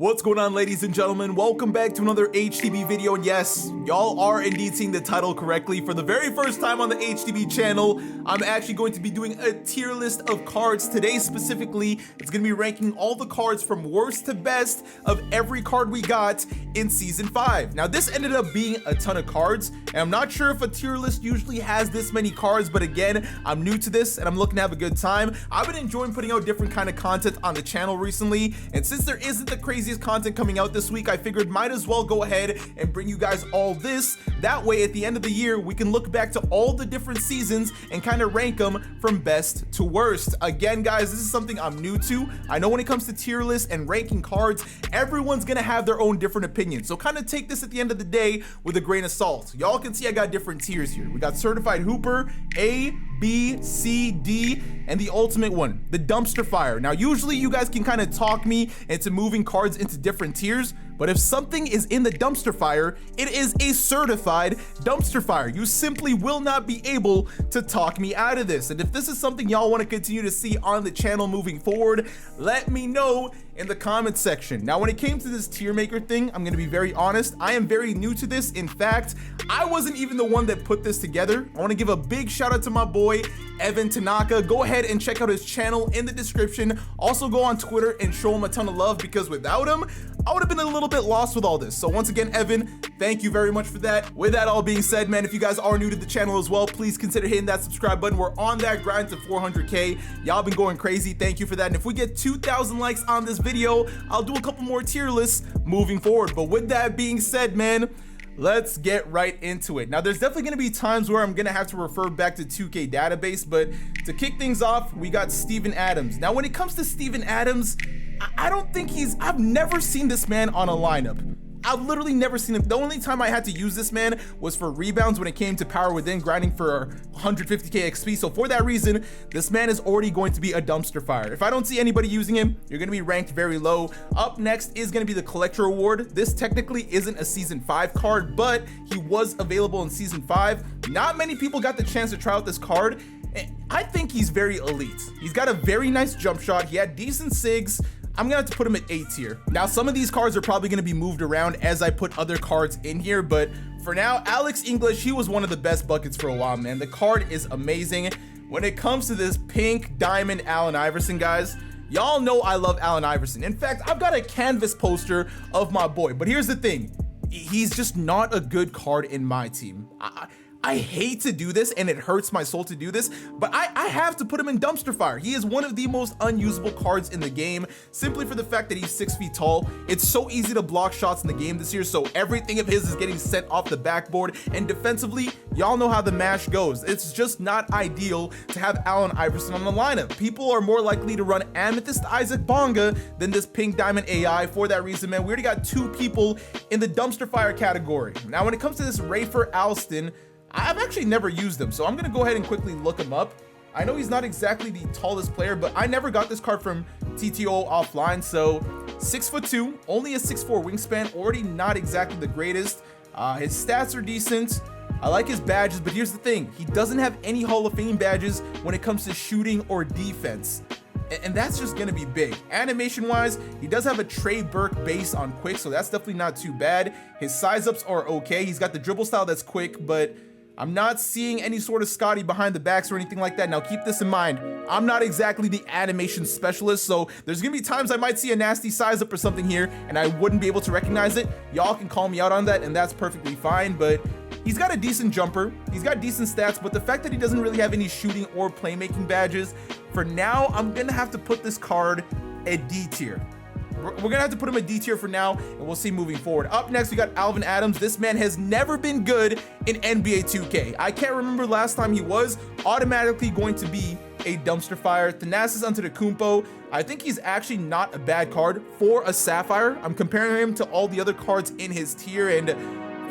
What's going on, ladies and gentlemen? Welcome back to another HTB video, and yes, y'all are indeed seeing the title correctly. For the very first time on the HTB channel, I'm actually going to be doing a tier list of cards. Today specifically, it's going to be ranking all the cards from worst to best of every card we got in Season 5. Now, this ended up being a ton of cards, and I'm not sure if a tier list usually has this many cards, but again, I'm new to this, and I'm looking to have a good time. I've been enjoying putting out different kind of content on the channel recently, and since there isn't the craziest content coming out this week, I figured might as well go ahead and bring you guys all this. That way, at the end of the year, we can look back to all the different seasons and kind of rank them from best to worst. Again, guys, this is something I'm new to. I know when it comes to tier lists and ranking cards, everyone's gonna have their own different opinions. So kind of take this at the end of the day with a grain of salt. Y'all can see I got different tiers here. We got Certified Hooper, A, B, C, D, and the ultimate one, the Dumpster Fire. Now, usually you guys can kind of talk me into moving cards into different tiers, but if something is in the dumpster fire, it is a certified dumpster fire. You simply will not be able to talk me out of this. And if this is something y'all want to continue to see on the channel moving forward, let me know in the comments section. Now, when it came to this tier maker thing, I'm going to be very honest. I am very new to this. In fact, I wasn't even the one that put this together. I want to give a big shout out to my boy, Evan Tanaka. Go ahead and check out his channel in the description. Also go on Twitter and show him a ton of love, because without him, I would have been a little bit lost with all this. So once again, Evan, thank you very much for that. With that all being said, man, if you guys are new to the channel as well, please consider hitting that subscribe button. We're on that grind to 400K. Y'all been going crazy. Thank you for that. And if we get 2,000 likes on this video, I'll do a couple more tier lists moving forward. But with that being said, man, let's get right into it. Now, there's definitely going to be times where I'm going to have to refer back to 2K database, but to kick things off, we got Steven Adams. Now, when it comes to Steven Adams, I don't think I've never seen this man on a lineup. I've literally never seen him. The only time I had to use this man was for rebounds when it came to Power Within, grinding for 150k XP. So for that reason, this man is already going to be a dumpster fire. If I don't see anybody using him, you're going to be ranked very low. Up next is going to be the Collector Award. This technically isn't a Season 5 card, but he was available in Season 5. Not many people got the chance to try out this card. I think he's very elite. He's got a very nice jump shot. He had decent SIGs. I'm gonna have to put him at A tier. Now, some of these cards are probably gonna be moved around as I put other cards in here, but for now, Alex English, he was one of the best buckets for a while, man. The card is amazing. When it comes to this pink diamond Allen Iverson, guys, y'all know I love Allen Iverson. In fact, I've got a canvas poster of my boy, but here's the thing. He's just not a good card in my team. I hate to do this, and it hurts my soul to do this, but I have to put him in dumpster fire. He is one of the most unusable cards in the game, simply for the fact that he's 6 feet tall. It's so easy to block shots in the game this year, so everything of his is getting sent off the backboard, and defensively, y'all know how the mash goes. It's just not ideal to have Allen Iverson on the lineup. People are more likely to run Amethyst Isaac Bonga than this pink diamond AI. For that reason, man, we already got 2 people in the dumpster fire category. Now, when it comes to this Rafer Alston, I've actually never used him, so I'm gonna go ahead and quickly look him up. I know he's not exactly the tallest player, but I never got this card from TTO offline. So 6'2", only a 6'4" wingspan, already not exactly the greatest. His stats are decent. I like his badges, but here's the thing. He doesn't have any Hall of Fame badges when it comes to shooting or defense. And that's just gonna be big. Animation wise, he does have a Trey Burke base on quick, so that's definitely not too bad. His size ups are okay. He's got the dribble style that's quick, but I'm not seeing any sort of Scotty behind the backs or anything like that. Now, keep this in mind. I'm not exactly the animation specialist, so there's gonna be times I might see a nasty size up or something here, and I wouldn't be able to recognize it. Y'all can call me out on that, and that's perfectly fine, but he's got a decent jumper. He's got decent stats, but the fact that he doesn't really have any shooting or playmaking badges, for now, I'm gonna have to put this card at D tier. We're gonna have to put him at D tier for now, and we'll see moving forward. Up next, we got Alvin Adams. This man has never been good in NBA 2K. I can't remember last time he was automatically going to be a dumpster fire. Thanasis Antetokounmpo, I think he's actually not a bad card for a Sapphire. I'm comparing him to all the other cards in his tier, and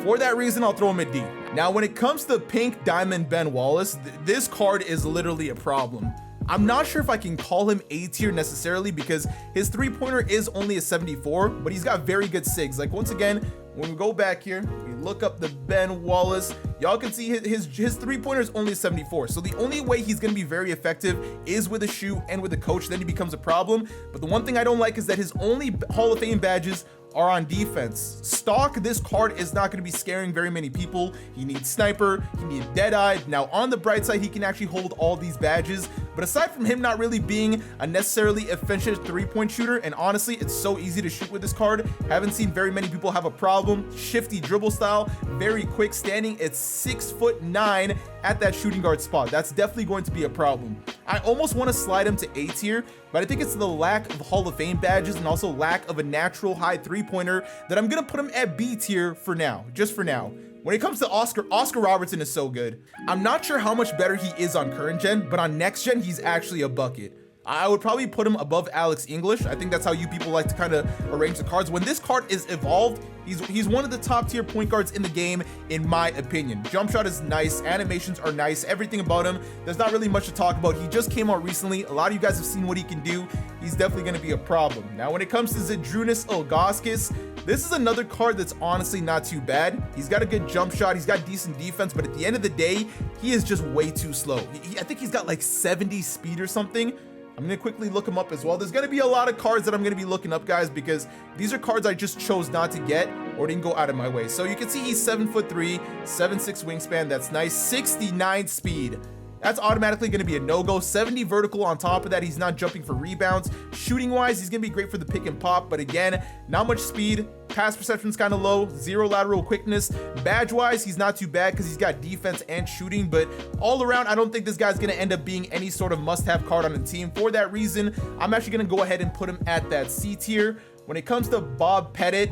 for that reason, I'll throw him at D. Now, when it comes to pink diamond Ben Wallace, this card is literally a problem. I'm not sure if I can call him A tier necessarily, because his 3-pointer is only a 74, but he's got very good SIGs. Like, once again, when we go back here, we look up the Ben Wallace, y'all can see his three-pointer is only a 74. So the only way he's going to be very effective is with a shoot and with a coach. Then he becomes a problem. But the one thing I don't like is that his only Hall of Fame badges are on defense. Stock, this card is not going to be scaring very many people. He needs sniper, he needs dead-eye. Now on the bright side, he can actually hold all these badges, but aside from him not really being a necessarily efficient three-point shooter, and honestly it's so easy to shoot with this card, haven't seen very many people have a problem. Shifty dribble style, very quick, standing at 6'9" at that shooting guard spot. That's definitely going to be a problem. I almost want to slide him to A tier, but I think it's the lack of Hall of Fame badges and also lack of a natural high three-pointer that I'm gonna put him at B tier for now, just for now. When it comes to Oscar Robertson is so good. I'm not sure how much better he is on current gen, but on next gen, he's actually a bucket. I would probably put him above Alex English. I think that's how you people like to kind of arrange the cards. When this card is evolved, he's one of the top tier point guards in the game, in my opinion. Jump shot is nice, animations are nice, everything about him, there's not really much to talk about. He just came out recently. A lot of you guys have seen what he can do. He's definitely going to be a problem. Now, when it comes to Zydrunas Ilgauskas, this is another card that's honestly not too bad. He's got a good jump shot, he's got decent defense, but at the end of the day, he is just way too slow. I think he's got like 70 speed or something. I'm gonna quickly look him up as well. There's gonna be a lot of cards that I'm gonna be looking up, guys, because these are cards I just chose not to get or didn't go out of my way. So you can see he's 7'3", 7'6" wingspan. That's nice. 69 speed. That's automatically going to be a no-go. 70 vertical on top of that. He's not jumping for rebounds. Shooting-wise, he's going to be great for the pick and pop, but again, not much speed. Pass perception's kind of low. 0 lateral quickness. Badge-wise, he's not too bad because he's got defense and shooting, but all around, I don't think this guy's going to end up being any sort of must-have card on the team. For that reason, I'm actually going to go ahead and put him at that C tier. When it comes to Bob Pettit,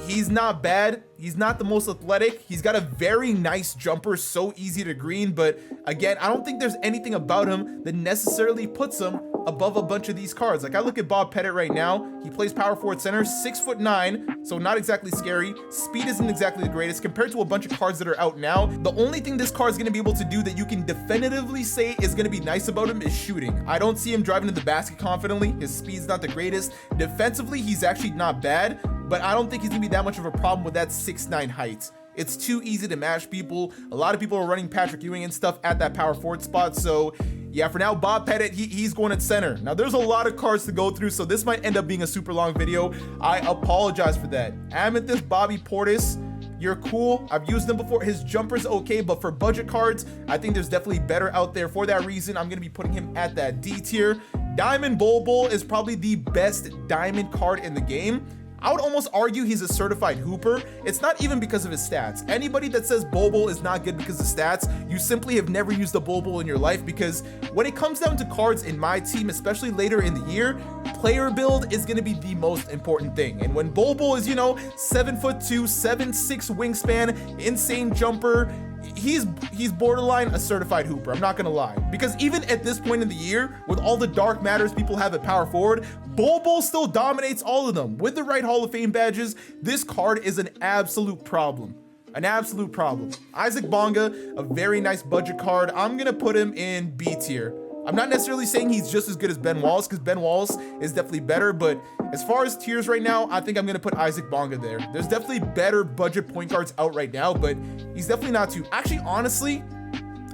he's not bad. He's not the most athletic. He's got a very nice jumper, so easy to green, but again, I don't think there's anything about him that necessarily puts him above a bunch of these cards. Like, I look at Bob Pettit right now. He plays power forward center, 6'9", so not exactly scary. Speed isn't exactly the greatest compared to a bunch of cards that are out now. The only thing this card is going to be able to do that you can definitively say is going to be nice about him is shooting. I don't see him driving to the basket confidently. His speed's not the greatest. Defensively, he's actually not bad, but I don't think he's gonna be that much of a problem with that 6'9" height. It's too easy to match people. A lot of people are running Patrick Ewing and stuff at that power forward spot. So yeah, for now, Bob Pettit, he's going at center. Now there's a lot of cards to go through, so this might end up being a super long video. I apologize for that. Amethyst Bobby Portis, you're cool. I've used them before. His jumper's okay, but for budget cards, I think there's definitely better out there. For that reason, I'm gonna be putting him at that D tier. Diamond Bol Bol is probably the best diamond card in the game. I would almost argue he's a certified hooper. It's not even because of his stats. Anybody that says Bol Bol is not good because of stats, you simply have never used a Bol Bol in your life, because when it comes down to cards in my team, especially later in the year, player build is going to be the most important thing. And when Bol Bol is, 7'2", 7'6" wingspan, insane jumper, he's borderline a certified hooper. I'm not gonna lie, because even at this point in the year, with all the dark matters people have at power forward, Bol Bol still dominates all of them. With the right Hall of Fame badges, this card is an absolute problem. An absolute problem. Isaac Bonga, a very nice budget card. I'm gonna put him in B tier. I'm not necessarily saying he's just as good as Ben Wallace, because Ben Wallace is definitely better, but as far as tiers right now, I think I'm going to put Isaac Bonga there. There's definitely better budget point guards out right now, but he's definitely not too. Actually, honestly,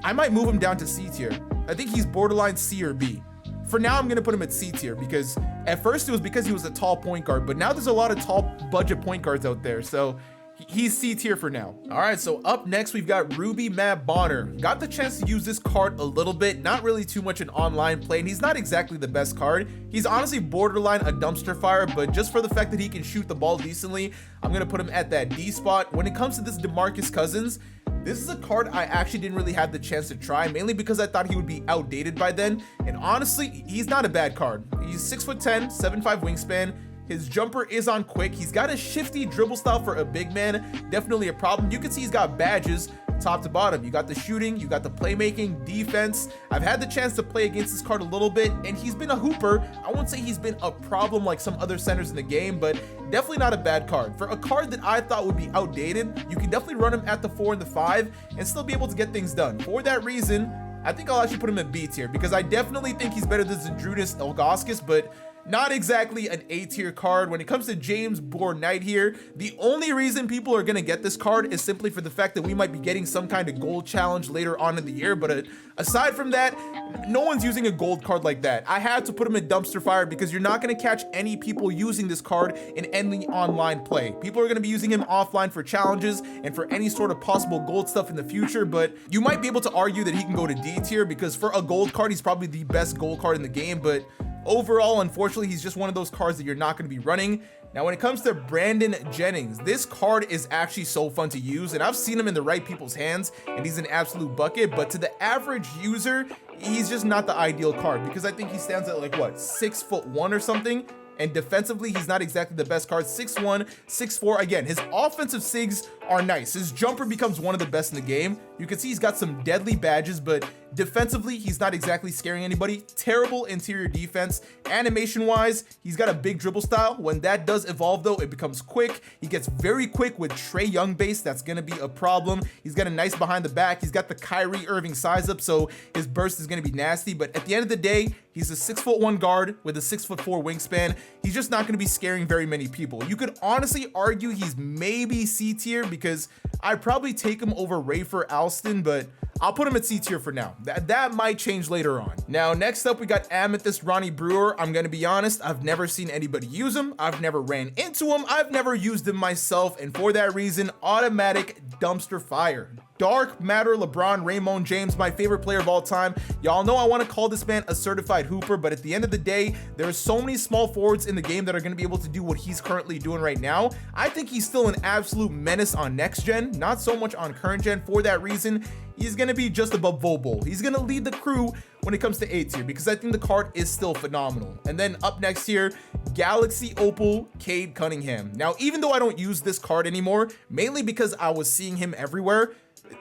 I might move him down to C tier. I think he's borderline C or B. For now, I'm going to put him at C tier, because at first it was because he was a tall point guard, but now there's a lot of tall budget point guards out there, so he's C tier for now. All right, so up next, we've got Ruby Matt Bonner. Got the chance to use this card a little bit, not really too much in online play, and he's not exactly the best card. He's honestly borderline a dumpster fire, but just for the fact that he can shoot the ball decently, I'm gonna put him at that D spot. When it comes to this DeMarcus Cousins, this is a card I actually didn't really have the chance to try, mainly because I thought he would be outdated by then, and honestly, he's not a bad card. He's 6'10", 7'5" wingspan. His jumper is on quick. He's got a shifty dribble style for a big man. Definitely a problem. You can see he's got badges top to bottom. You got the shooting, you got the playmaking, defense. I've had the chance to play against this card a little bit, and he's been a hooper. I won't say he's been a problem like some other centers in the game, but definitely not a bad card. For a card that I thought would be outdated, you can definitely run him at the 4 and the 5 and still be able to get things done. For that reason, I think I'll actually put him at B tier, because I definitely think he's better than Zydrunas Ilgauskas, but not exactly an A tier card. When it comes to James Bourne-Knight here, the only reason people are going to get this card is simply for the fact that we might be getting some kind of gold challenge later on in the year. But aside from that, no one's using a gold card like that. I had to put him in dumpster fire because you're not going to catch any people using this card in any online play. People are going to be using him offline for challenges and for any sort of possible gold stuff in the future. But you might be able to argue that he can go to D tier because for a gold card, he's probably the best gold card in the game. But overall, unfortunately, he's just one of those cards that you're not going to be running. Now, when it comes to Brandon Jennings, this card is actually so fun to use, and I've seen him in the right people's hands, and he's an absolute bucket. But to the average user, he's just not the ideal card because I think he stands at like, what, 6'1" or something? And defensively, he's not exactly the best card. 6'1", 6'4". Again, his offensive sigs are nice. His jumper becomes one of the best in the game. You can see he's got some deadly badges, but defensively, he's not exactly scaring anybody. Terrible interior defense. Animation-wise, he's got a big dribble style. When that does evolve, though, it becomes quick. He gets very quick with Trae Young base. That's going to be a problem. He's got a nice behind the back. He's got the Kyrie Irving size up, so his burst is going to be nasty. But at the end of the day, he's a 6'1" guard with a 6'4" wingspan. He's just not going to be scaring very many people. You could honestly argue he's maybe C tier because I'd probably take him over Rafer Alston, but I'll put him at C tier for now. That might change later on. Now, next up, we got Amethyst Ronnie Brewer. I'm going to be honest, I've never seen anybody use him. I've never ran into him. I've never used him myself. And for that reason, automatic dumpster fire. Dark Matter LeBron Raymond James, my favorite player of all time. Y'all know I want to call this man a certified hooper, but at the end of the day, there are so many small forwards in the game that are going to be able to do what he's currently doing right now. I think he's still an absolute menace on next gen, not so much on current gen. For that reason, he's going to be just above Vobol. He's going to lead the crew when it comes to A tier because I think the card is still phenomenal. And then up next here, Galaxy Opal Cade Cunningham. Now, even though I don't use this card anymore, mainly because I was seeing him everywhere,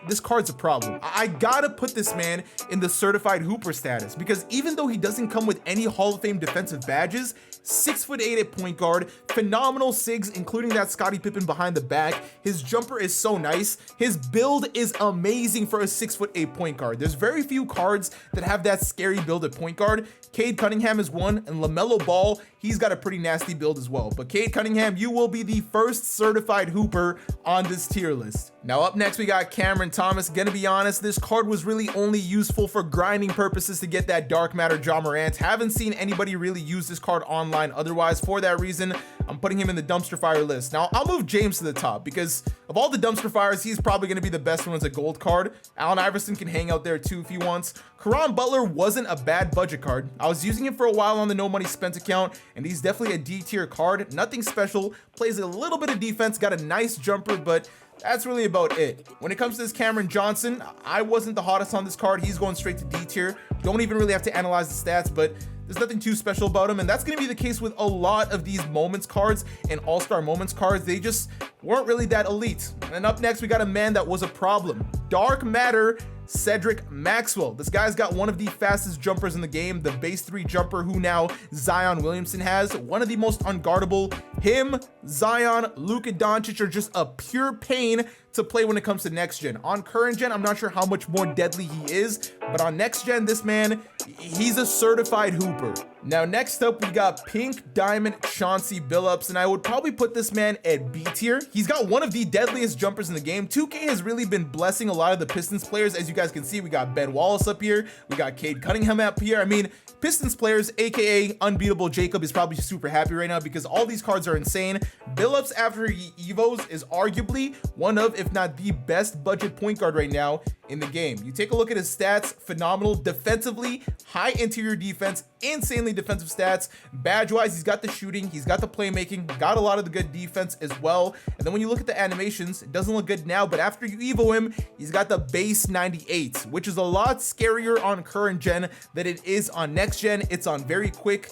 this card's a problem. I gotta put this man in the certified hooper status because even though he doesn't come with any Hall of Fame defensive badges, 6'8" at point guard, phenomenal sigs, including that Scottie Pippen behind the back. His jumper is so nice. His build is amazing for a 6'8" point guard. There's very few cards that have that scary build at point guard. Cade Cunningham is one, and LaMelo Ball, he's got a pretty nasty build as well. But Cade Cunningham, you will be the first certified hooper on this tier list. Now up next, we got Cameron Thomas. Gonna be honest, this card was really only useful for grinding purposes to get that Dark Matter Ja Morant. Haven't seen anybody really use this card online otherwise. For that reason, I'm putting him in the dumpster fire list. Now, I'll move James to the top because of all the dumpster fires, he's probably going to be the best one as a gold card. Allen Iverson can hang out there too if he wants. Caron Butler wasn't a bad budget card. I was using him for a while on the no money spent account, and he's definitely a D tier card. Nothing special, plays a little bit of defense, got a nice jumper, but that's really about it. When it comes to this Cameron Johnson, I wasn't the hottest on this card. He's going straight to D tier. Don't even really have to analyze the stats, but there's nothing too special about him, and that's going to be the case with a lot of these moments cards and all-star moments cards. They just weren't really that elite. And up next, we got a man that was a problem. Dark Matter Cedric Maxwell. This guy's got one of the fastest jumpers in the game, the base 3 jumper who now Zion Williamson has. One of the most unguardable. Him, Zion, Luka Doncic are just a pure pain to play when it comes to next gen. On current gen, I'm not sure how much more deadly he is, but on next gen, this man, he's a certified hooper. Now, next up, we got Pink Diamond Chauncey Billups, and I would probably put this man at B tier. He's got one of the deadliest jumpers in the game. 2K has really been blessing a lot of the Pistons players. As you guys can see, we got Ben Wallace up here. We got Cade Cunningham up here. I mean, Pistons players, aka Unbeatable Jacob, is probably super happy right now because all these cards are insane. Billups, after he evos, is arguably one of, if not the best budget point guard right now in the game. You take a look at his stats, phenomenal. Defensively, high interior defense, insanely defensive stats. Badge-wise, he's got the shooting, he's got the playmaking, got a lot of the good defense as well. And then when you look at the animations, it doesn't look good now, but after you evo him, he's got the base 98, which is a lot scarier on current gen than it is on next gen. It's on very quick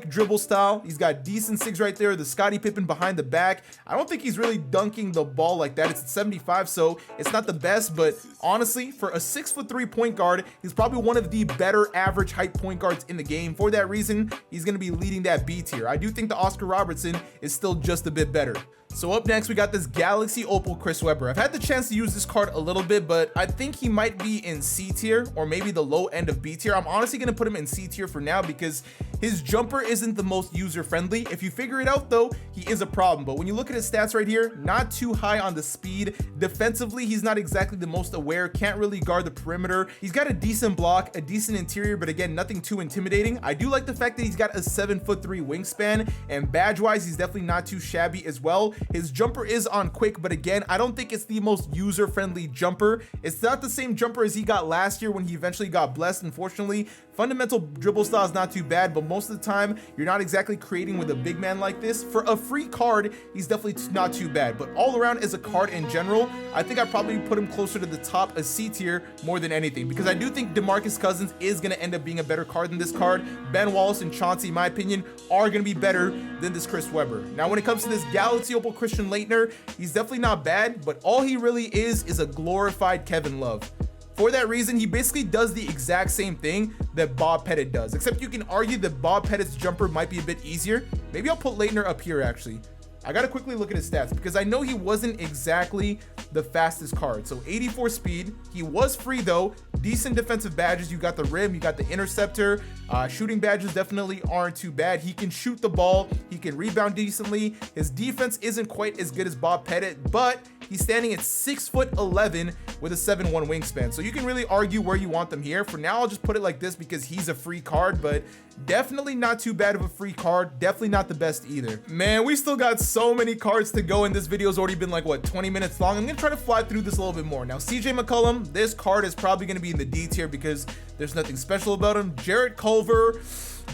dribble style. He's got decent sigs right there. The Scottie Pippen behind the back. I don't think he's really dunking the ball like that. It's at 75, so it's not the best, but honestly, for a 6'3" point guard, he's probably one of the better average height point guards in the game. For that reason, he's going to be leading that B tier. I do think the Oscar Robertson is still just a bit better. So up next, we got this Galaxy Opal Chris Webber. I've had the chance to use this card a little bit, but I think he might be in C tier or maybe the low end of B tier. I'm honestly going to put him in C tier for now because his jumper isn't the most user-friendly. If you figure it out though, he is a problem. But when you look at his stats right here, not too high on the speed. Defensively, he's not exactly the most aware, can't really guard the perimeter. He's got a decent block, a decent interior, but again, nothing too intimidating. I do like the fact that he's got a 7'3" wingspan, and badge-wise, he's definitely not too shabby as well. His jumper is on quick, but again, I don't think it's the most user-friendly jumper. It's not the same jumper as he got last year when he eventually got blessed, unfortunately. Fundamental dribble style is not too bad, but most of the time, you're not exactly creating with a big man like this. For a free card, he's definitely not too bad, but all around as a card in general, I think I'd probably put him closer to the top of C tier more than anything, because I do think DeMarcus Cousins is going to end up being a better card than this card. Ben Wallace and Chauncey, in my opinion, are going to be better than this Chris Webber. Now, when it comes to this Galaxy Opal Christian Laettner, he's definitely not bad, but all he really is a glorified Kevin Love. For that reason, he basically does the exact same thing that Bob Pettit does, except you can argue that Bob Pettit's jumper might be a bit easier. Maybe I'll put Laettner up here, actually. I gotta quickly look at his stats because I know he wasn't exactly the fastest card. So 84 speed, he was free though, decent defensive badges. You got the rim, you got the interceptor, shooting badges definitely aren't too bad. He can shoot the ball, he can rebound decently. His defense isn't quite as good as Bob Pettit, but he's standing at 6'11" with a 7'1" wingspan. So you can really argue where you want them here. For now, I'll just put it like this because he's a free card, but definitely not too bad of a free card. Definitely not the best either. Man, we still got so many cards to go, and this video's already been like, what, 20 minutes long? I'm gonna try to fly through this a little bit more. Now, CJ McCollum, this card is probably gonna be in the D tier because there's nothing special about him. Jarrett Culver,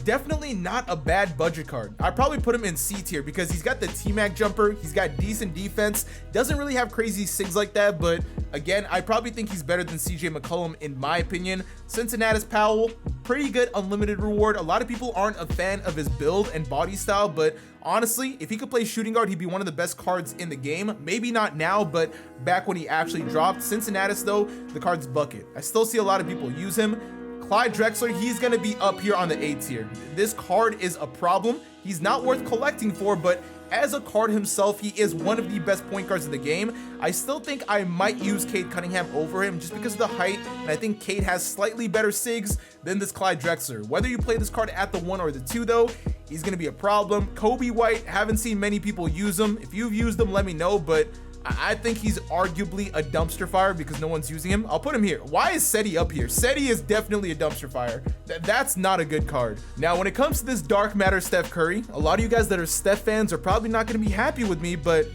definitely not a bad budget card. I'd probably put him in C tier because he's got the T-Mac jumper, he's got decent defense, doesn't really have crazy sigs like that, but again, I probably think he's better than CJ McCollum in my opinion. Cincinnatus Powell, pretty good unlimited reward. A lot of people aren't a fan of his build and body style, but honestly, if he could play shooting guard, he'd be one of the best cards in the game. Maybe not now, but back when he actually dropped. Cincinnatus though, the card's bucket. I still see a lot of people use him. Clyde Drexler, he's going to be up here on the A tier. This card is a problem. He's not worth collecting for, but as a card himself, he is one of the best point guards in the game. I still think I might use Cade Cunningham over him just because of the height, and I think Cade has slightly better sigs than this Clyde Drexler. Whether you play this card at the 1 or the 2 though, he's going to be a problem. Kobe White, haven't seen many people use him. If you've used them, let me know, but I think he's arguably a dumpster fire because no one's using him. I'll put him here. Why is Seti up here? Seti is definitely a dumpster fire. That's not a good card. Now, when it comes to this Dark Matter Steph Curry, a lot of you guys that are Steph fans are probably not going to be happy with me, but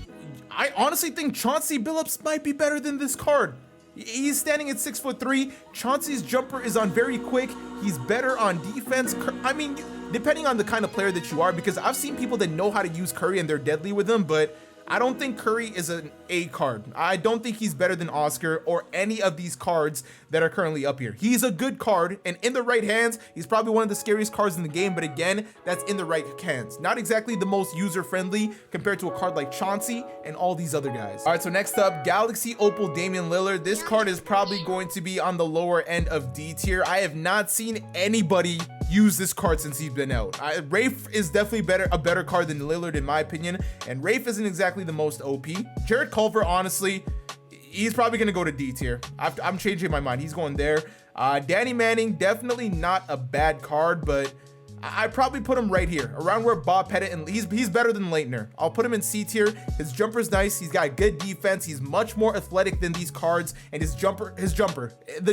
I honestly think Chauncey Billups might be better than this card. He's standing at 6'3". Chauncey's jumper is on very quick. He's better on defense. I mean, depending on the kind of player that you are, because I've seen people that know how to use Curry and they're deadly with him, but I don't think Curry is an A card. I don't think he's better than Oscar or any of these cards that are currently up here. He's a good card, and in the right hands, he's probably one of the scariest cards in the game, but again, that's in the right hands. Not exactly the most user-friendly compared to a card like Chauncey and all these other guys. All right, so next up, Galaxy Opal Damian Lillard. This card is probably going to be on the lower end of D tier. I have not seen anybody use this card since he's been out. Rafe is definitely a better card than Lillard in my opinion, and Rafe isn't exactly the most OP. Jarrett Culver, honestly, he's probably gonna go to D tier. I'm changing my mind. He's going there. Danny Manning, definitely not a bad card, but I probably put him right here, around where Bob Pettit, and he's better than Laettner. I'll put him in C tier. His jumper's nice. He's got good defense. He's much more athletic than these cards, and the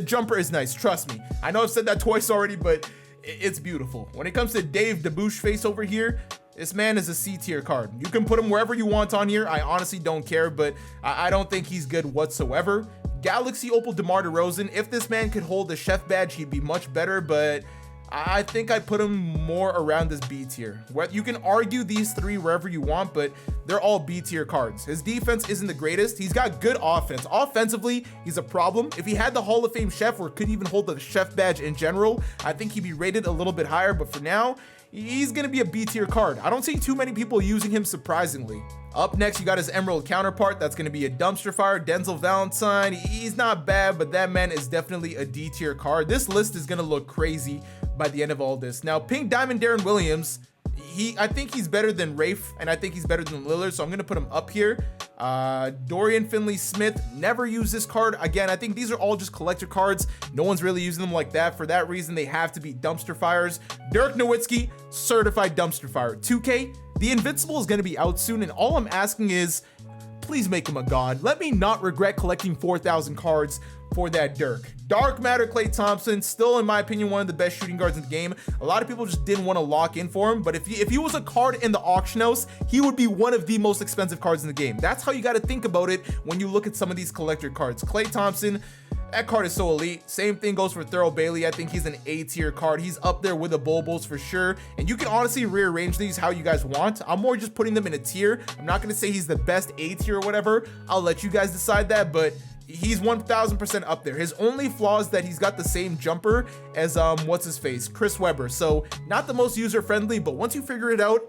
jumper is nice. Trust me. I know I've said that twice already, but it's beautiful. When it comes to Dave DeBouche face over here, this man is a C tier card. You can put him wherever you want on here. I honestly don't care, but I don't think he's good whatsoever. Galaxy Opal DeMar DeRozan, if this man could hold the chef badge, he'd be much better, but I think I put him more around this B tier. You can argue these three wherever you want, but they're all B tier cards. His defense isn't the greatest. He's got good offense. Offensively, he's a problem. If he had the Hall of Fame chef or could even hold the chef badge in general, I think he'd be rated a little bit higher, but for now, he's gonna be a B tier card. I don't see too many people using him, surprisingly. Up next, you got his Emerald counterpart. That's gonna be a dumpster fire. Denzel Valentine, he's not bad, but that man is definitely a D tier card. This list is gonna look crazy by the end of all this. Now, Pink Diamond Darren Williams, I think he's better than Rafe, and I think he's better than Lillard, so I'm gonna put him up here. Dorian Finley-Smith, never use this card. Again, I think these are all just collector cards. No one's really using them like that. For that reason, they have to be dumpster fires. Dirk Nowitzki, certified dumpster fire. 2K, the Invincible is gonna be out soon, and all I'm asking is, please make him a god. Let me not regret collecting 4,000 cards for that Dirk. Dark Matter Klay Thompson, still in my opinion one of the best shooting guards in the game. A lot of people just didn't want to lock in for him, but if he was a card in the auction house, he would be one of the most expensive cards in the game. That's how you got to think about it when you look at some of these collector cards. Klay Thompson, that card is so elite. Same thing goes for Thurl Bailey. I think he's an A tier card. He's up there with the Bobos for sure. And you can honestly rearrange these how you guys want. I'm more just putting them in a tier. I'm not going to say he's the best A tier or whatever. I'll let you guys decide that, but he's 1000% up there. His only flaw is that he's got the same jumper as what's his face, Chris Webber. So not the most user friendly, but once you figure it out,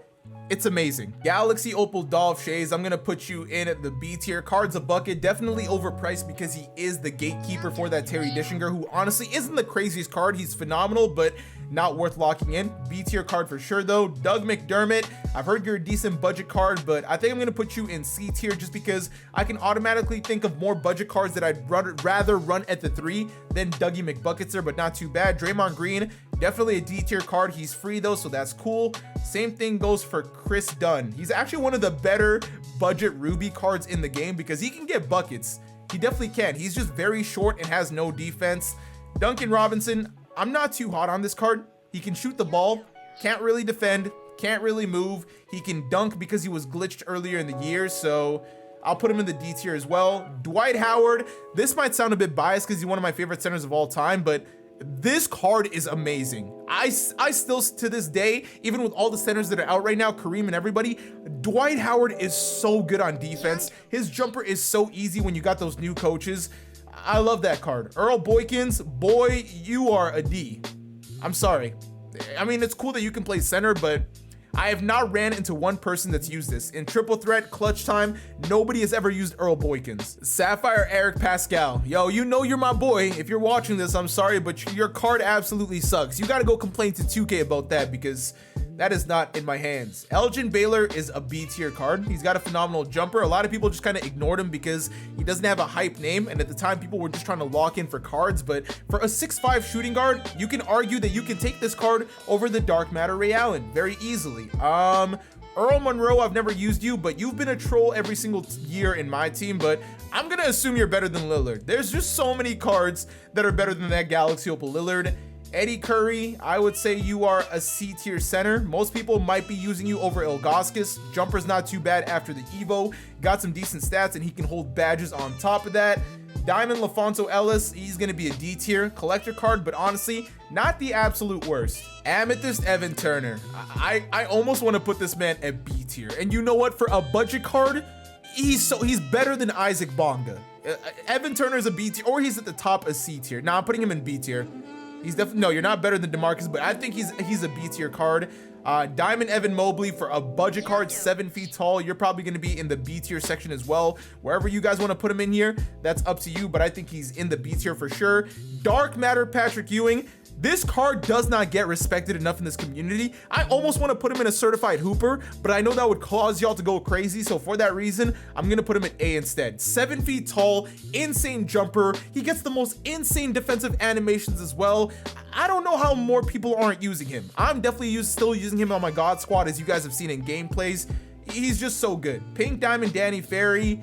it's amazing. Galaxy Opal Dolph Shays, I'm gonna put you in at the B tier. Card's a bucket, definitely overpriced because he is the gatekeeper for that Terry Dishinger, who honestly isn't the craziest card. He's phenomenal, but not worth locking in. B tier card for sure though. Doug McDermott, I've heard you're a decent budget card, but I think I'm gonna put you in C tier just because I can automatically think of more budget cards that I'd rather run at the 3 than Dougie McBucketser, but not too bad. Draymond Green, definitely a D tier card. He's free though, so that's cool. Same thing goes for Chris Dunn. He's actually one of the better budget Ruby cards in the game because he can get buckets. He definitely can. He's just very short and has no defense. Duncan Robinson, I'm not too hot on this card. He can shoot the ball, can't really defend, can't really move. He can dunk because he was glitched earlier in the year, so I'll put him in the D tier as well. Dwight Howard, this might sound a bit biased because he's one of my favorite centers of all time, but this card is amazing. I still, to this day, even with all the centers that are out right now, Kareem and everybody, Dwight Howard is so good on defense. His jumper is so easy when you got those new coaches. I love that card. Earl Boykins, boy, you are a D. I'm sorry. I mean, it's cool that you can play center, but I have not ran into one person that's used this. In triple threat, clutch time, nobody has ever used Earl Boykins. Sapphire Eric Pascal. Yo, you know you're my boy. If you're watching this, I'm sorry, but your card absolutely sucks. You gotta go complain to 2K about that because that is not in my hands. Elgin Baylor is a B tier card. He's got a phenomenal jumper. A lot of people just kind of ignored him because he doesn't have a hype name, and at the time people were just trying to lock in for cards, but for a 6'5" shooting guard, you can argue that you can take this card over the Dark Matter Ray Allen very easily. Earl Monroe, I've never used you, but you've been a troll every single year in my team, but I'm gonna assume you're better than Lillard. There's just so many cards that are better than that Galaxy Opal Lillard. Eddie Curry, I would say you are a C tier center. Most people might be using you over Ilgauskas. Jumper's not too bad after the Evo. Got some decent stats and he can hold badges on top of that. Diamond LaFonso Ellis, he's gonna be a D tier collector card, but honestly, not the absolute worst. Amethyst Evan Turner. I almost want to put this man at B tier. And you know what? For a budget card, he's better than Isaac Bonga. Evan Turner is a B tier, or he's at the top of C tier. Now I'm putting him in B tier. He's definitely, no, you're not better than DeMarcus, but I think he's a B tier card. Diamond Evan Mobley, for a budget card, 7 feet tall, you're probably going to be in the B tier section as well. Wherever you guys want to put him in here, that's up to you, but I think he's in the B tier for sure. Dark Matter Patrick Ewing. This card does not get respected enough in this community. I almost want to put him in a certified hooper, but I know that would cause y'all to go crazy. So for that reason, I'm going to put him at A instead. 7 feet tall, insane jumper. He gets the most insane defensive animations as well. I don't know how more people aren't using him. I'm definitely still using him on my God squad, as you guys have seen in gameplays. He's just so good. Pink Diamond Danny Ferry.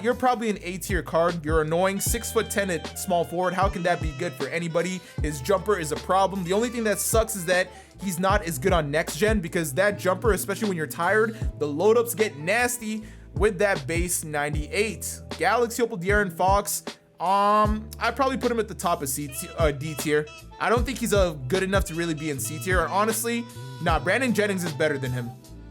You're probably an A tier card. You're annoying. 6'10" at small forward. How can that be good for anybody? His jumper is a problem. The only thing that sucks is that he's not as good on next gen, because that jumper, especially when you're tired, the load ups get nasty with that base 98. Galaxy Opal De'Aaron Fox. I'd probably put him at the top of D tier. I don't think he's good enough to really be in C tier. And honestly, nah, Brandon Jennings is better than him.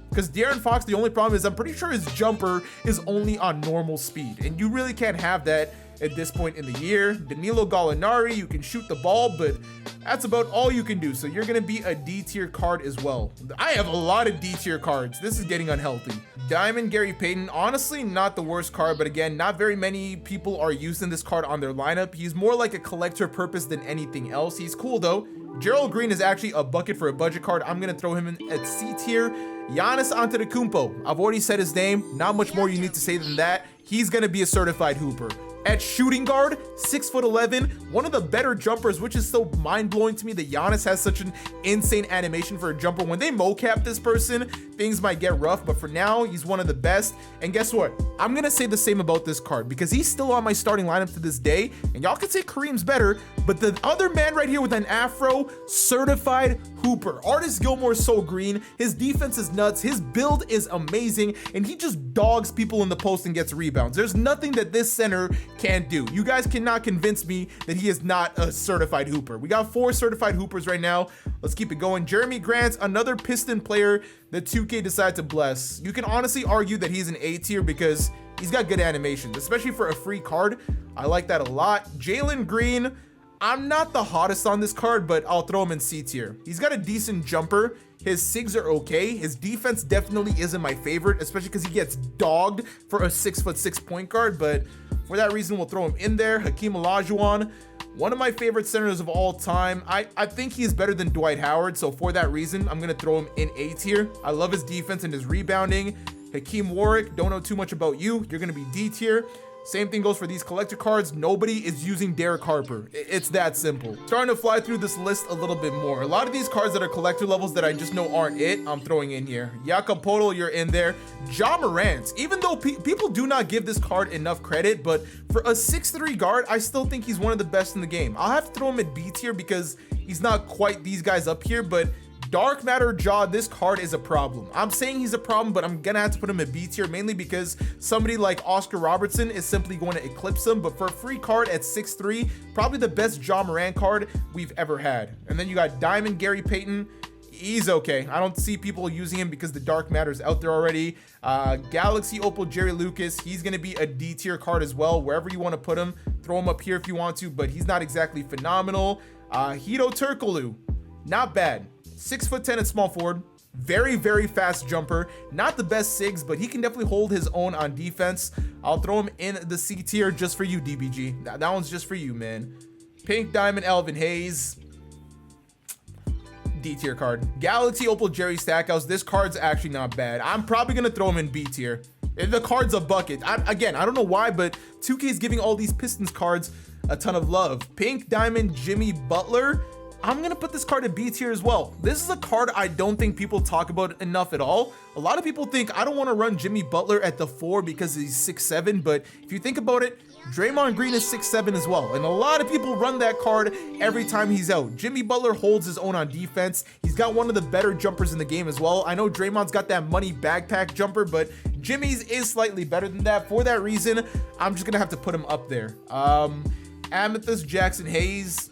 Because De'Aaron Fox, the only problem is I'm pretty sure his jumper is only on normal speed, and you really can't have that at this point in the year. Danilo Gallinari, you can shoot the ball, but that's about all you can do. So you're going to be a D tier card as well. I have a lot of D tier cards. This is getting unhealthy. Diamond Gary Payton, honestly, not the worst card, but again, not very many people are using this card on their lineup. He's more like a collector purpose than anything else. He's cool though. Gerald Green is actually a bucket for a budget card. I'm going to throw him in at C tier. Giannis Antetokounmpo, I've already said his name. Not much more you need to say than that. He's going to be a certified hooper. At shooting guard, 6'11", one of the better jumpers, which is so mind-blowing to me that Giannis has such an insane animation for a jumper. When they mocap this person, things might get rough, but for now, he's one of the best. And guess what? I'm gonna say the same about this card because he's still on my starting lineup to this day, and y'all can say Kareem's better, but the other man right here with an afro, certified hooper. Artis Gilmore's so green, his defense is nuts, his build is amazing, and he just dogs people in the post and gets rebounds. There's nothing that this center can't do. You guys cannot convince me that he is not a certified hooper. We got 4 certified hoopers right now. Let's keep it going. Jeremy Grant, another Piston player that 2K decided to bless. You can honestly argue that he's an A tier because he's got good animations, especially for a free card. I like that a lot. Jalen Green, I'm not the hottest on this card, but I'll throw him in C tier. He's got a decent jumper. His SIGs are okay. His defense definitely isn't my favorite, especially because he gets dogged for a 6'6" point guard, but for that reason, we'll throw him in there. Hakeem Olajuwon, one of my favorite centers of all time. I think he's better than Dwight Howard, so for that reason, I'm gonna throw him in A tier. I love his defense and his rebounding. Hakeem Warwick, don't know too much about you. You're gonna be D tier. Same thing goes for these collector cards. Nobody is using Derek Harper. It's that simple. Starting to fly through this list a little bit more. A lot of these cards that are collector levels that I just know aren't it, I'm throwing in here. Jakob Poeltl, you're in there. Ja Morant, even though people do not give this card enough credit, but for a 6'3" guard, I still think he's one of the best in the game. I'll have to throw him at B tier because he's not quite these guys up here, but Dark Matter Ja, this card is a problem. I'm saying he's a problem, but I'm gonna have to put him at B tier mainly because somebody like Oscar Robertson is simply going to eclipse him. But for a free card at 6'3", probably the best Ja Morant card we've ever had. And then you got Diamond Gary Payton. He's okay. I don't see people using him because the Dark Matter's out there already. Galaxy Opal Jerry Lucas, he's gonna be a D tier card as well. Wherever you want to put him, throw him up here if you want to, but he's not exactly phenomenal. Hito Turkoglu, not bad. 6'10" at small forward, very, very fast jumper. Not the best SIGs, but he can definitely hold his own on defense. I'll throw him in the C tier just for you, DBG. That one's just for you, man. Pink Diamond Elvin Hayes, D tier card. Galaxy Opal Jerry Stackhouse, this card's actually not bad. I'm probably gonna throw him in B tier. The card's a bucket. Again, I don't know why, but 2K is giving all these Pistons cards a ton of love. Pink Diamond Jimmy Butler, I'm gonna put this card at B tier as well. This is a card I don't think people talk about enough at all. A lot of people think I don't want to run Jimmy Butler at the 4 because he's 6'7", but if you think about it, Draymond Green is 6'7" as well, and a lot of people run that card every time he's out. Jimmy Butler holds his own on defense. He's got one of the better jumpers in the game as well. I know Draymond's got that money backpack jumper, but Jimmy's is slightly better than that. For that reason, I'm just gonna have to put him up there. Amethyst Jackson Hayes,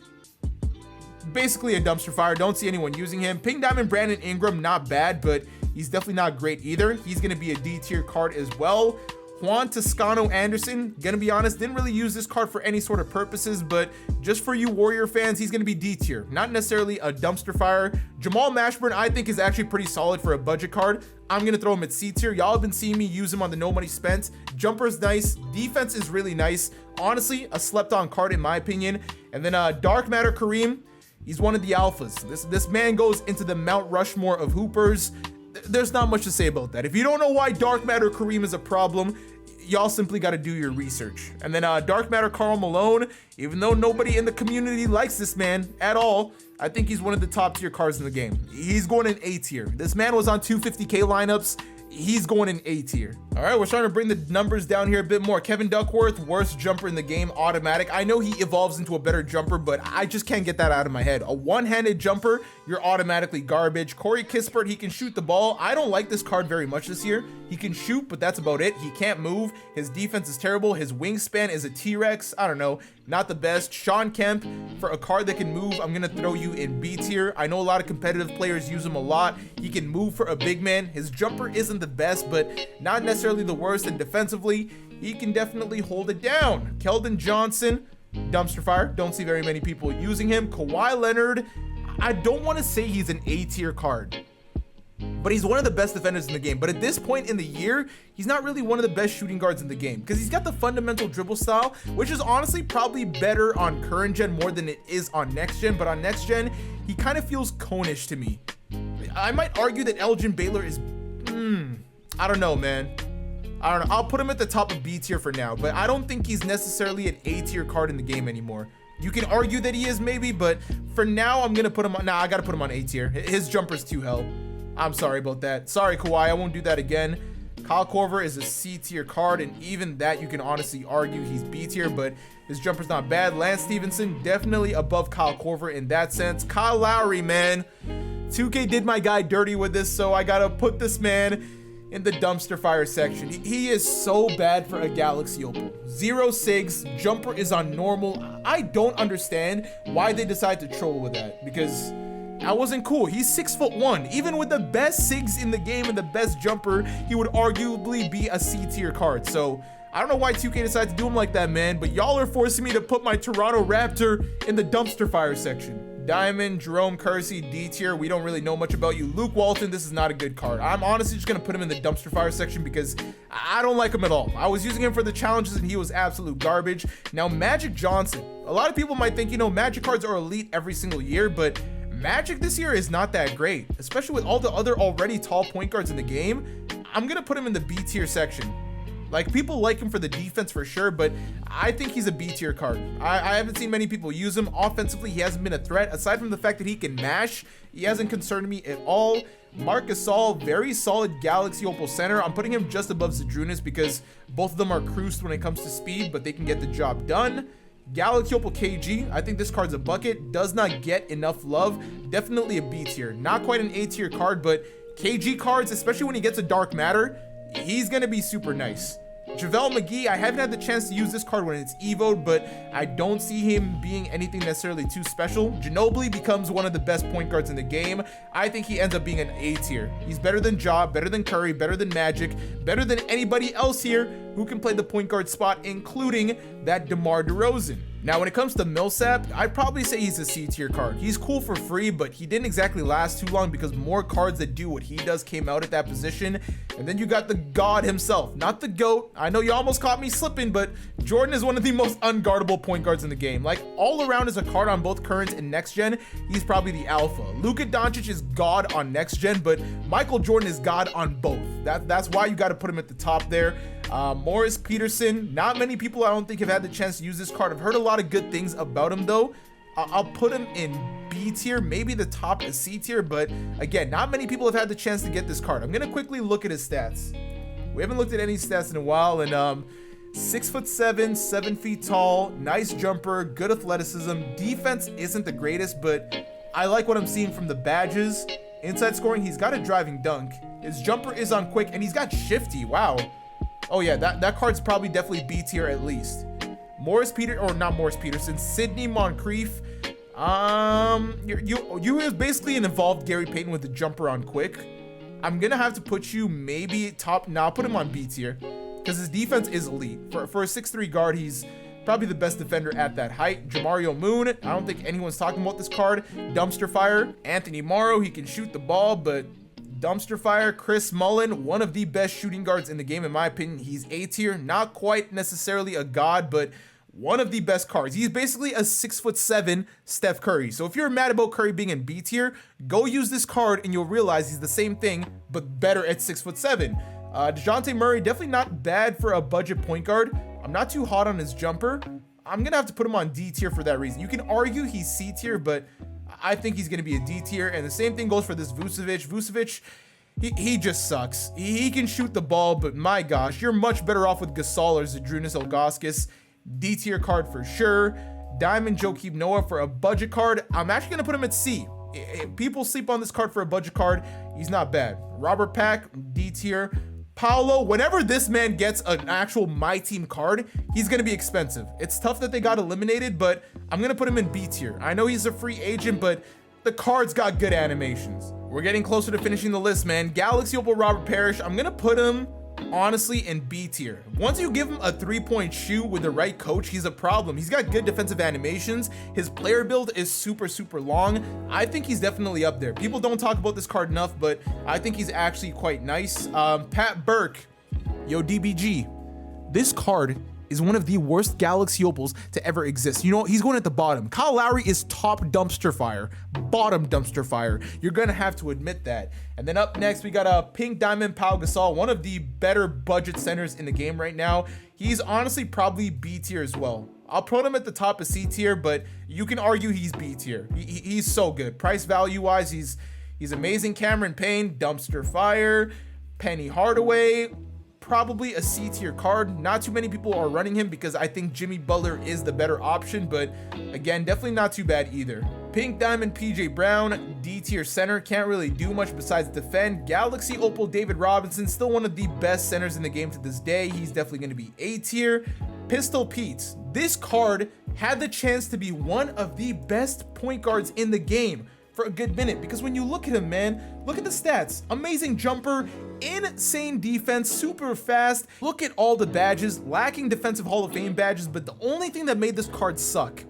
basically a dumpster fire. Don't see anyone using him. Pink Diamond Brandon Ingram, not bad, but he's definitely not great either. He's going to be a D tier card as well. Juan Toscano Anderson, gonna be honest, didn't really use this card for any sort of purposes, but just for you Warrior fans, he's gonna be D tier, not necessarily a dumpster fire. Jamal Mashburn, I think, is actually pretty solid for a budget card. I'm gonna throw him at C tier. Y'all have been seeing me use him on the no money spent. Jumper's nice, defense is really nice. Honestly, a slept on card in my opinion. And then Dark Matter Kareem, he's one of the alphas. This man goes into the Mount Rushmore of hoopers. There's not much to say about that. If you don't know why Dark Matter Kareem is a problem, y'all simply got to do your research. And then Dark Matter Karl Malone, even though nobody in the community likes this man at all, I think he's one of the top tier cards in the game. He's going in A tier. This man was on 250K lineups. He's going in A tier. All right, we're starting to bring the numbers down here a bit more. Kevin Duckworth, worst jumper in the game, automatic. I know he evolves into a better jumper, but I just can't get that out of my head. A one-handed jumper, you're automatically garbage. Corey Kispert, he can shoot the ball. I don't like this card very much this year. He can shoot, but that's about it. He can't move. His defense is terrible. His wingspan is a T-Rex. I don't know, not the best. Sean Kemp, for a card that can move, I'm gonna throw you in B tier. I know a lot of competitive players use him a lot. He can move for a big man. His jumper isn't the best, but not necessarily the worst. And defensively, he can definitely hold it down. Keldon Johnson, dumpster fire. Don't see very many people using him. Kawhi Leonard, I don't want to say he's an A tier card, but he's one of the best defenders in the game. But at this point in the year, he's not really one of the best shooting guards in the game because he's got the fundamental dribble style, which is honestly probably better on current gen more than it is on next gen. But on next gen, he kind of feels cone-ish to me. I might argue that Elgin Baylor is, I don't know, man. I don't know. I'll put him at the top of B tier for now, but I don't think he's necessarily an A tier card in the game anymore. You can argue that he is maybe, but for now, I'm going to put him on. Nah, I got to put him on A tier. His jumper's too hell. I'm sorry about that. Sorry, Kawhi. I won't do that again. Kyle Korver is a C tier card, and even that you can honestly argue he's B tier, but his jumper's not bad. Lance Stevenson, definitely above Kyle Korver in that sense. Kyle Lowry, man. 2K did my guy dirty with this, so I got to put this man in the dumpster fire section. He is so bad for a Galaxy Opal. 0 SIGs, jumper is on normal. I don't understand why they decided to troll with that, because that wasn't cool. He's 6'1". Even with the best SIGs in the game and the best jumper, he would arguably be a C tier card. So I don't know why 2K decided to do him like that, man, but y'all are forcing me to put my Toronto Raptor in the dumpster fire section. Diamond, Jerome Kersey, D tier. We don't really know much about you. Luke Walton, this is not a good card. I'm honestly just going to put him in the dumpster fire section because I don't like him at all. I was using him for the challenges and he was absolute garbage. Now, Magic Johnson. A lot of people might think, you know, Magic cards are elite every single year, but Magic this year is not that great, especially with all the other already tall point guards in the game. I'm going to put him in the B tier section. Like, people like him for the defense for sure, but I think he's a B tier card. I haven't seen many people use him. Offensively, he hasn't been a threat. Aside from the fact that he can mash, he hasn't concerned me at all. Marc Gasol, very solid Galaxy Opal center. I'm putting him just above Zydrunas because both of them are cruised when it comes to speed, but they can get the job done. Galaxy Opal KG, I think this card's a bucket. Does not get enough love. Definitely a B tier. Not quite an A tier card, but KG cards, especially when he gets a Dark Matter, he's going to be super nice. JaVale McGee, I haven't had the chance to use this card when it's evoed, but I don't see him being anything necessarily too special. Ginobili becomes one of the best point guards in the game. I think he ends up being an A tier. He's better than Ja, better than Curry, better than Magic, better than anybody else here who can play the point guard spot, including that DeMar DeRozan. Now, when it comes to Millsap, I'd probably say he's a C tier card. He's cool for free, but he didn't exactly last too long because more cards that do what he does came out at that position. And then you got the god himself, not the GOAT. I know you almost caught me slipping, but Jordan is one of the most unguardable point guards in the game. Like, all around as a card on both current and next gen, he's probably the alpha. Luka Doncic is god on next gen, but Michael Jordan is god on both. That's why you got to put him at the top there. Morris Peterson, not many people I don't think have had the chance to use this card. I've heard a lot of good things about him though. I'll put him in B tier, maybe the top is C tier, but again, not many people have had the chance to get this card. I'm gonna quickly look at his stats. We haven't looked at any stats in a while, and 6'7", 7 feet tall, nice jumper, good athleticism. Defense isn't the greatest, but I like what I'm seeing from the badges. Inside scoring, he's got a driving dunk. His jumper is on quick, and he's got shifty. Wow. Oh yeah, that card's probably definitely B tier at least. Not Morris Peterson, Sidney Moncrief. You is basically an evolved Gary Payton with the jumper on quick. I'm gonna have to put you maybe top. Now I'll put him on B tier because his defense is elite. For a 6'3" guard, he's probably the best defender at that height. Jamario Moon, I don't think anyone's talking about this card. Dumpster fire. Anthony Morrow, he can shoot the ball, but dumpster fire. Chris Mullin, one of the best shooting guards in the game in my opinion. He's A tier, not quite necessarily a god, but one of the best cards. He's basically a 6'7" Steph Curry. So if you're mad about Curry being in B tier, go use this card and you'll realize he's the same thing, but better at 6'7". DeJounte Murray, definitely not bad for a budget point guard. I'm not too hot on his jumper. I'm gonna have to put him on D tier for that reason. You can argue he's C tier, but I think he's gonna be a D tier. And the same thing goes for this Vucevic. Vucevic, he just sucks. He can shoot the ball, but my gosh, you're much better off with Gasol or Zydrunas Ilgauskas. D tier card for sure. Diamond Joakim Noah for a budget card. I'm actually gonna put him at C. People sleep on this card for a budget card. He's not bad. Robert Pack, D tier. Paolo, whenever this man gets an actual MyTEAM card, he's gonna be expensive. It's tough that they got eliminated, but I'm gonna put him in B tier. I know he's a free agent, but the card's got good animations. We're getting closer to finishing the list, man. Galaxy Opal Robert Parrish, I'm gonna put him honestly in B tier. Once you give him a 3-point shoot with the right coach, he's a problem. He's got good defensive animations. His player build is super long. I think he's definitely up there. People don't talk about this card enough, but I think he's actually quite nice. Pat Burke, yo DBG, this card is one of the worst Galaxy Opals to ever exist. You know, he's going at the bottom. Kyle Lowry is top dumpster fire, bottom dumpster fire. You're gonna have to admit that. And then up next, we got a Pink Diamond Pau Gasol, one of the better budget centers in the game right now. He's honestly probably B tier as well. I'll put him at the top of C tier, but you can argue he's B tier. He's so good. Price value wise, he's amazing. Cameron Payne, dumpster fire. Penny Hardaway, probably a C tier card. Not too many people are running him because I think Jimmy Butler is the better option, but again, definitely not too bad either. Pink Diamond PJ Brown, D tier center, can't really do much besides defend. Galaxy Opal David Robinson, still one of the best centers in the game to this day. He's definitely going to be A tier. Pistol Pete, this card had the chance to be one of the best point guards in the game for a good minute, because when you look at him, man, look at the stats. Amazing jumper, insane defense, super fast. Look at all the badges, lacking defensive Hall of Fame badges, but the only thing that made this card suck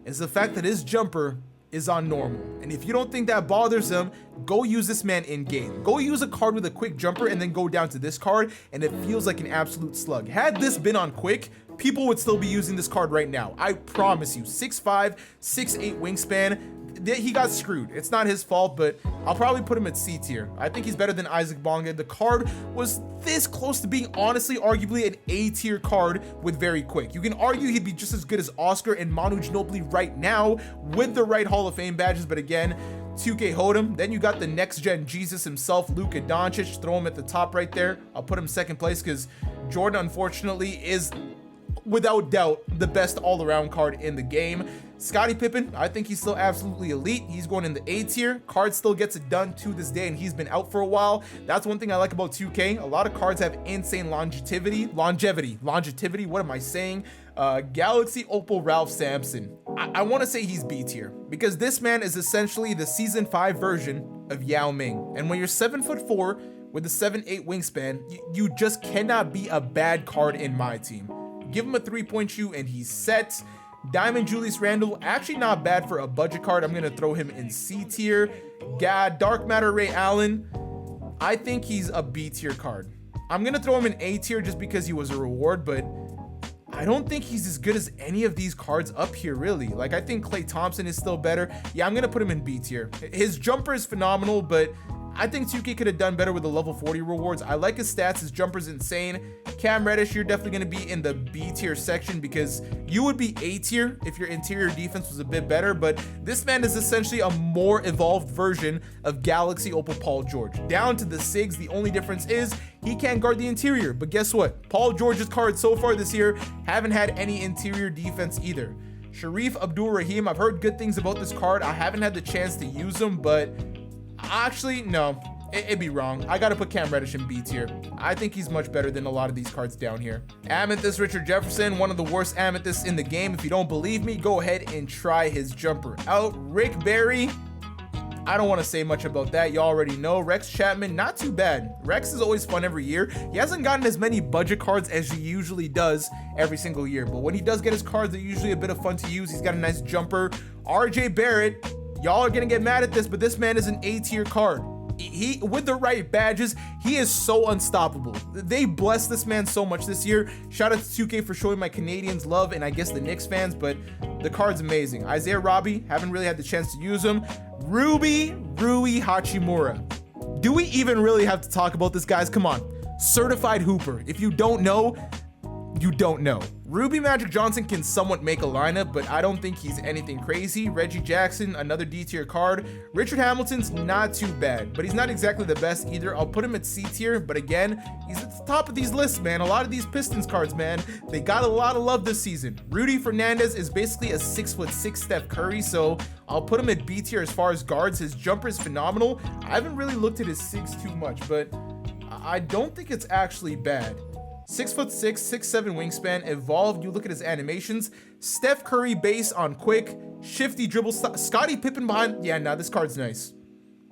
is the fact that his jumper is on normal. And if you don't think that bothers him, go use this man in game. Go use a card with a quick jumper and then go down to this card, and it feels like an absolute slug. Had this been on quick, people would still be using this card right now. I promise you. 6'5", 6'8" wingspan. He got screwed. It's not his fault, but I'll probably put him at C tier. I think he's better than Isaac Bonga. The card was this close to being honestly arguably an A tier card with very quick. You can argue he'd be just as good as Oscar and Manu Ginobili right now with the right Hall of Fame badges, but again, 2K hold him. Then you got the next gen Jesus himself, Luka Doncic. Throw him at the top right there. I'll put him second place because Jordan unfortunately is without doubt the best all-around card in the game. Scottie Pippen, I think he's still absolutely elite. He's going in the A tier. Card still gets it done to this day, and he's been out for a while. That's one thing I like about 2K. A lot of cards have insane longevity. What am I saying? Galaxy Opal Ralph Sampson. I want to say he's B tier because this man is essentially the season 5 version of Yao Ming. And when you're 7'4" with a 7'8" wingspan, you just cannot be a bad card in my team. Give him a 3-point shoot and he's set. Diamond Julius Randle, actually not bad for a budget card. I'm going to throw him in C tier. Dark Matter Ray Allen, I think he's a B tier card. I'm going to throw him in A tier just because he was a reward, but I don't think he's as good as any of these cards up here, really. Like, I think Klay Thompson is still better. Yeah, I'm going to put him in B tier. His jumper is phenomenal, but I think 2K could have done better with the level 40 rewards. I like his stats. His jumper's insane. Cam Reddish, you're definitely going to be in the B tier section because you would be A tier if your interior defense was a bit better, but this man is essentially a more evolved version of Galaxy Opal Paul George. Down to the SIGs, the only difference is he can't guard the interior, but guess what? Paul George's cards so far this year haven't had any interior defense either. Sharif Abdul-Rahim, I've heard good things about this card. I haven't had the chance to use him, but actually, no, it'd be wrong. I gotta put Cam Reddish in B tier. I think he's much better than a lot of these cards down here. Amethyst Richard Jefferson, one of the worst Amethysts in the game. If you don't believe me, go ahead and try his jumper out. Rick Barry, I don't want to say much about that. You already know. Rex Chapman, not too bad. Rex is always fun every year. He hasn't gotten as many budget cards as he usually does every single year, but when he does get his cards, they're usually a bit of fun to use. He's got a nice jumper. RJ Barrett, y'all are gonna get mad at this, but this man is an A tier card. He, with the right badges, he is so unstoppable. They blessed this man so much this year. Shout out to 2K for showing my Canadians love, and I guess the Knicks fans, but the card's amazing. Isaiah Robbie, haven't really had the chance to use him. Ruby Rui Hachimura. Do we even really have to talk about this, guys? Come on. Certified hooper. If you don't know, you don't know. Ruby Magic Johnson can somewhat make a lineup, but I don't think he's anything crazy. Reggie Jackson, another D tier card. Richard Hamilton's not too bad, but he's not exactly the best either. I'll put him at C tier, but again, he's at the top of these lists, man. A lot of these Pistons cards, man, they got a lot of love this season. Rudy Fernandez is basically a 6'6" Steph Curry, so I'll put him at B tier as far as guards. His jumper is phenomenal. I haven't really looked at his SIGs too much, but I don't think it's actually bad. 6'6", 6'7" wingspan, evolved. You look at his animations. Steph Curry base on quick, shifty dribble. Scottie Pippen behind. Yeah, nah, this card's nice.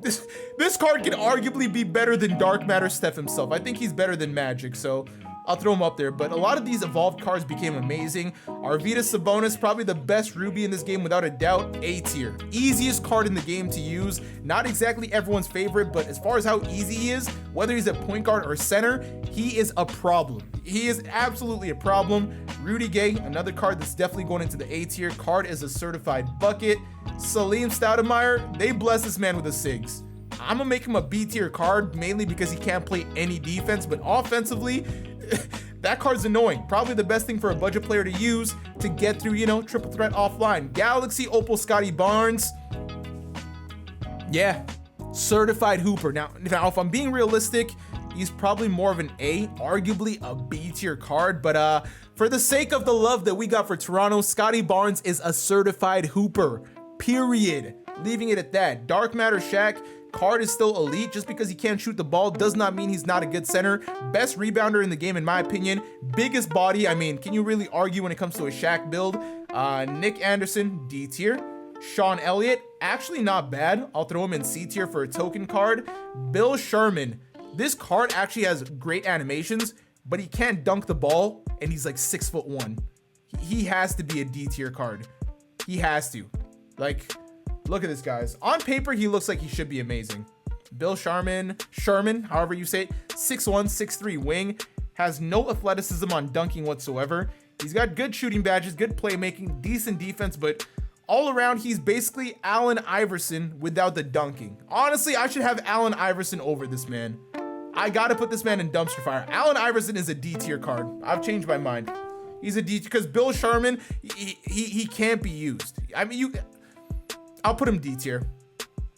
This card can arguably be better than Dark Matter Steph himself. I think he's better than Magic, so I'll throw him up there. But a lot of these evolved cards became amazing. Arvydas Sabonis, probably the best Ruby in this game without a doubt. A tier. Easiest card in the game to use. Not exactly everyone's favorite, but as far as how easy he is, whether he's a point guard or center, he is a problem. He is absolutely a problem. Rudy Gay, another card that's definitely going into the A tier. Card is a certified bucket. Salim Stoudemire, they bless this man with a SIGs. I'm gonna make him a B tier card, mainly because he can't play any defense, but offensively, that card's annoying. Probably the best thing for a budget player to use to get through, you know, triple threat offline. Galaxy Opal Scotty Barnes. Yeah, certified hooper. Now, if I'm being realistic, he's probably more of an A, arguably a B tier card, but for the sake of the love that we got for Toronto, Scotty Barnes is a certified hooper, period. Leaving it at that. Dark Matter Shaq, card is still elite. Just because he can't shoot the ball does not mean he's not a good center. Best rebounder in the game in my opinion. Biggest body, I mean, can you really argue when it comes to a Shaq build? Nick Anderson, D tier. Sean Elliott, actually not bad. I'll throw him in C tier for a token card. Bill Sherman, this card actually has great animations, but he can't dunk the ball, and he's like 6'1". He has to be a D tier card. He has to. Like, look at this, guys. On paper, he looks like he should be amazing. Bill Sherman, however you say it, 6'1", 6'3" wing, has no athleticism on dunking whatsoever. He's got good shooting badges, good playmaking, decent defense, but all around, he's basically Allen Iverson without the dunking. Honestly, I should have Allen Iverson over this man. I gotta put this man in dumpster fire. Allen Iverson is a D tier card. I've changed my mind. He's a D tier because Bill Sherman, he can't be used. I mean, I'll put him D tier.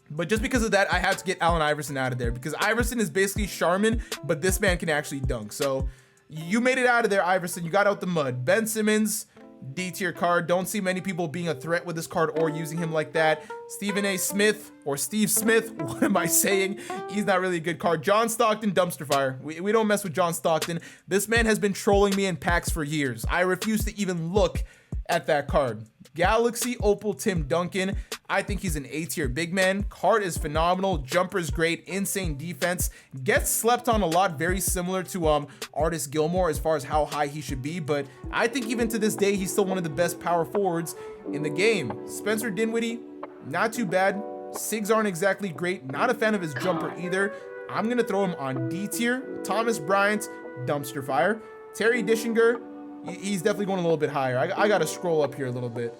But just because of that, I have to get Allen Iverson out of there because Iverson is basically Sharman, but this man can actually dunk. So you made it out of there, Iverson. You got out the mud. Ben Simmons, D tier card. Don't see many people being a threat with this card or using him like that. Stephen A. Smith or Steve Smith. What am I saying? He's not really a good card. John Stockton, dumpster fire. We don't mess with John Stockton. This man has been trolling me in packs for years. I refuse to even look at that card. Galaxy Opal Tim Duncan. I think he's an A tier big man. Card is phenomenal. Jumper's great. Insane defense. Gets slept on a lot. Very similar to Artis Gilmore as far as how high he should be. But I think even to this day, he's still one of the best power forwards in the game. Spencer Dinwiddie, not too bad. SIGs aren't exactly great. Not a fan of his jumper either. I'm going to throw him on D tier. Thomas Bryant, dumpster fire. Terry Dishinger, he's definitely going a little bit higher. I got to scroll up here a little bit.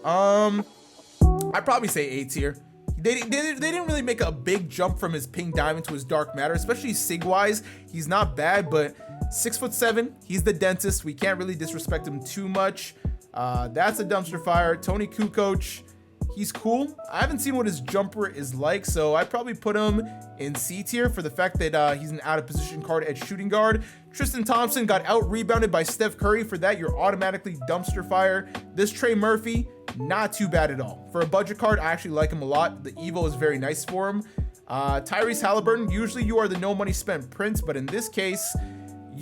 I'd probably say A tier. They didn't really make a big jump from his pink diamond to his dark matter, especially SIG wise. He's not bad, but 6'7". He's the dentist. We can't really disrespect him too much. That's a dumpster fire. Tony Kukoc, he's cool. I haven't seen what his jumper is like, so I'd probably put him in C tier for the fact that he's an out of position card at shooting guard. Tristan Thompson got out rebounded by Steph Curry. For that, you're automatically dumpster fire. This Trey Murphy, not too bad at all. For a budget card, I actually like him a lot. The Evo is very nice for him. Tyrese Halliburton, usually you are the no money spent prince, but in this case,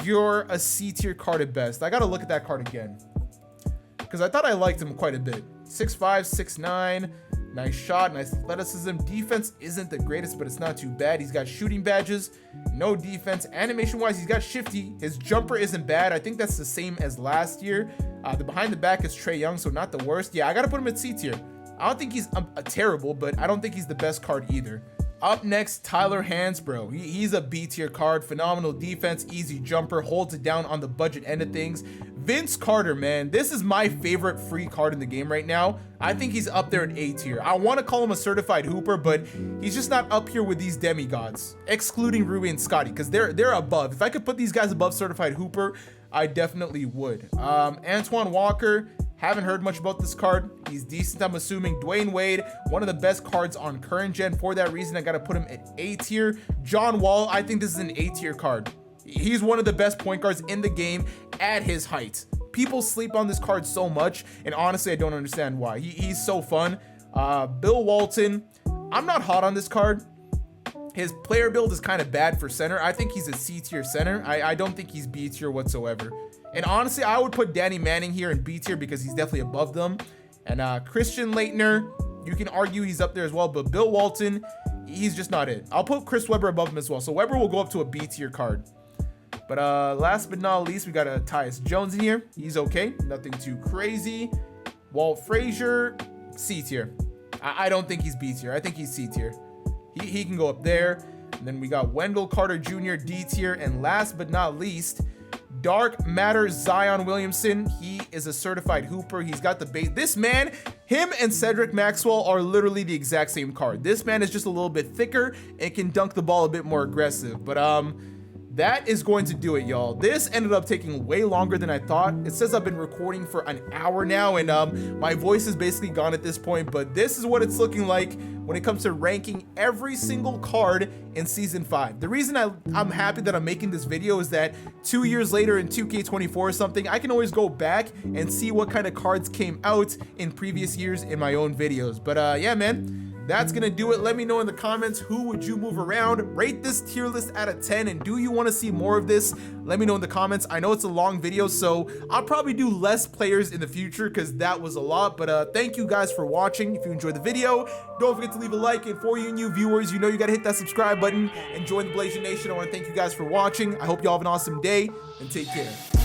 you're a C tier card at best. I gotta look at that card again because I thought I liked him quite a bit. 6'5", 6'9", nice shot, nice athleticism. Defense isn't the greatest, but it's not too bad. He's got shooting badges, no defense. Animation-wise, he's got shifty. His jumper isn't bad. I think that's the same as last year. The behind the back is Trae Young, so not the worst. Yeah, I got to put him at C tier. I don't think he's a terrible, but I don't think he's the best card either. Up next, Tyler Hansbrough. He's a B tier card. Phenomenal defense, easy jumper, holds it down on the budget end of things. Vince Carter, man, this is my favorite free card in the game right now. I think he's up there in A tier. I want to call him a certified hooper, but he's just not up here with these demigods, excluding Ruby and Scotty, because they're above. If I could put these guys above certified hooper, I definitely would. Antoine Walker, haven't heard much about this card. He's decent, I'm assuming. Dwayne Wade, one of the best cards on current gen. For that reason, I got to put him at A tier. John Wall, I think this is an A tier card. He's one of the best point guards in the game at his height. People sleep on this card so much, and honestly, I don't understand why. He's so fun. Bill Walton, I'm not hot on this card. His player build is kind of bad for center. I think he's a C tier center. I don't think he's B tier whatsoever. And honestly, I would put Danny Manning here in B tier because he's definitely above them. And Christian Laettner, you can argue he's up there as well, but Bill Walton, he's just not it. I'll put Chris Webber above him as well. So Webber will go up to a B tier card. But last but not least, we got a Tyus Jones in here. He's okay, nothing too crazy. Walt Frazier, C tier. I don't think he's B tier. I think he's C tier. He can go up there. And then we got Wendell Carter Jr., D tier. And last but not least, Dark Matter Zion Williamson. He is a certified hooper. He's got the base. This man, him and Cedric Maxwell are literally the exact same card. This man is just a little bit thicker and can dunk the ball a bit more aggressive. But that is going to do it, y'all. This ended up taking way longer than I thought. It says I've been recording for an hour now, and my voice is basically gone at this point, but this is what it's looking like when it comes to ranking every single card in Season 5. The reason I'm happy that I'm making this video is that 2 years later in 2K24 or something, I can always go back and see what kind of cards came out in previous years in my own videos. But yeah, man. That's gonna do it. Let me know in the comments, who would you move around? Rate this tier list out of 10, and do you want to see more of this? Let me know in the comments. I know it's a long video, so I'll probably do less players in the future because that was a lot. But thank you guys for watching. If you enjoyed the video, don't forget to leave a like. And for you new viewers, you know you gotta hit that subscribe button and join the Blasian Nation. I want to thank you guys for watching. I hope you all have an awesome day, and take care.